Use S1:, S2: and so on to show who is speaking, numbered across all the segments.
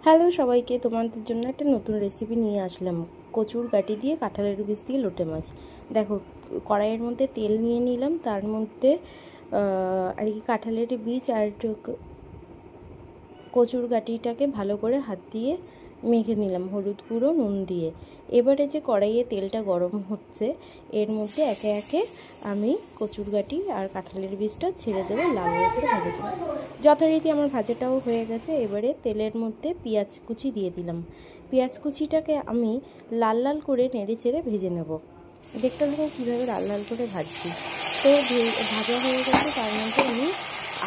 S1: Hello সবাইকে, তোমাদের জন্য একটা নতুন রেসিপি নিয়ে আসলাম। কচুর গাঁটি দিয়ে কাঁঠালের বীজ দিয়ে লোটে মাছ। দেখো, কড়াইয়ের মধ্যে তেল নিয়ে নিলাম, তার মধ্যে আর কি কাঁঠালের বীজ আর কচুর গাঁটিটাকে ভালো করে হাত দিয়ে মেখে নিলাম হলুদ গুঁড়ো নুন দিয়ে। এবারে যে কড়াইয়ে তেলটা গরম হচ্ছে, এর মধ্যে একে একে আমি কচুর গাঁটি আর কাঁঠালের বীজটা ছেড়ে দেবো, লাল লাল করে ভেজে দেবো। যথারীতি আমার ভাজাটাও হয়ে গেছে। এবারে তেলের মধ্যে পেঁয়াজ কুচি দিয়ে দিলাম। পেঁয়াজ কুচিটাকে আমি লাল লাল করে নেড়ে চেড়ে ভেজে নেব। দেখতে থাকো কীভাবে লাল লাল করে ভাজছি। তো ভাজা হয়ে গেছে, তার মধ্যে আমি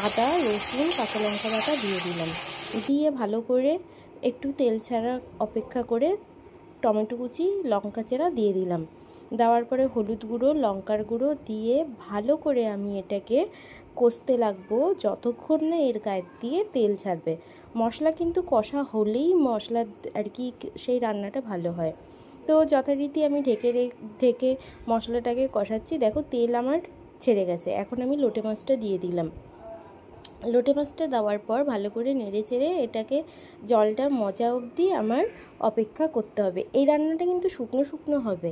S1: আদা রসুন কাঁচা লঙ্কা বাটা দিয়ে দিলাম। দিয়ে ভালো করে একটু তেল ছাড়া অপেক্ষা করে টমেটো কুচি লঙ্কা চেরা দিয়ে দিলাম। দেওয়ার পরে হলুদ গুঁড়ো লঙ্কার গুঁড়ো দিয়ে ভালো করে আমি এটাকে কষতে লাগবো যতক্ষণ না এর গায়ে দিয়ে তেল ছাড়বে। মশলা কিন্তু কষা হলেই মশলা আর কি সেই রান্নাটা ভালো হয়। তো যথারীতি আমি ঢেকে মশলাটাকে কষাচ্ছি। দেখো তেল আমার ছেড়ে গেছে। এখন আমি লোটে মাছটা দিয়ে দিলাম। লোটে মাছটা দেওয়ার পর ভালো করে নেড়ে চেড়ে এটাকে জলটা মজা অবধি আমার অপেক্ষা করতে হবে। এই রান্নাটা কিন্তু শুকনো শুকনো হবে,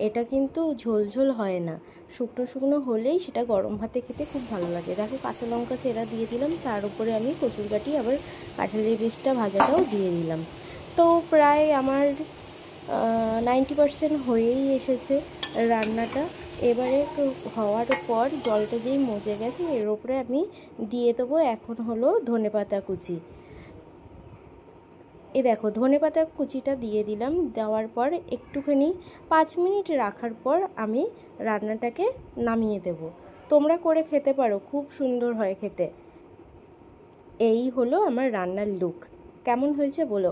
S1: এটা কিন্তু ঝোল ঝোল হয় না। শুকনো শুকনো হলেই সেটা গরম ভাতে খেতে খুব ভালো লাগে। দেখো কাঁচা লঙ্কা চেরা দিয়ে দিলাম, তার উপরে আমি কচুর গাঁটি আবার কাঁঠালের বীজটা ভাজাটাও দিয়ে দিলাম। তো প্রায় আমার 90% হয়েই এসেছে রান্নাটা। এবারে হওয়ার পর জলটা যেই মজে গেছে, এর উপরে আমি দিয়ে দেবো এখন হলো ধনেপাতা কুচি। দেখো ধনেপাতা কুচিটা দিয়ে দিলাম। দেওয়ার পর একটুখানি 5 মিনিট রাখার পর আমি রান্নাটাকে নামিয়ে দেব। তোমরা করে খেতে পারো, খুব সুন্দর হয় খেতে। এই হলো আমার রান্নার লুক। কেমন হয়েছে বলো।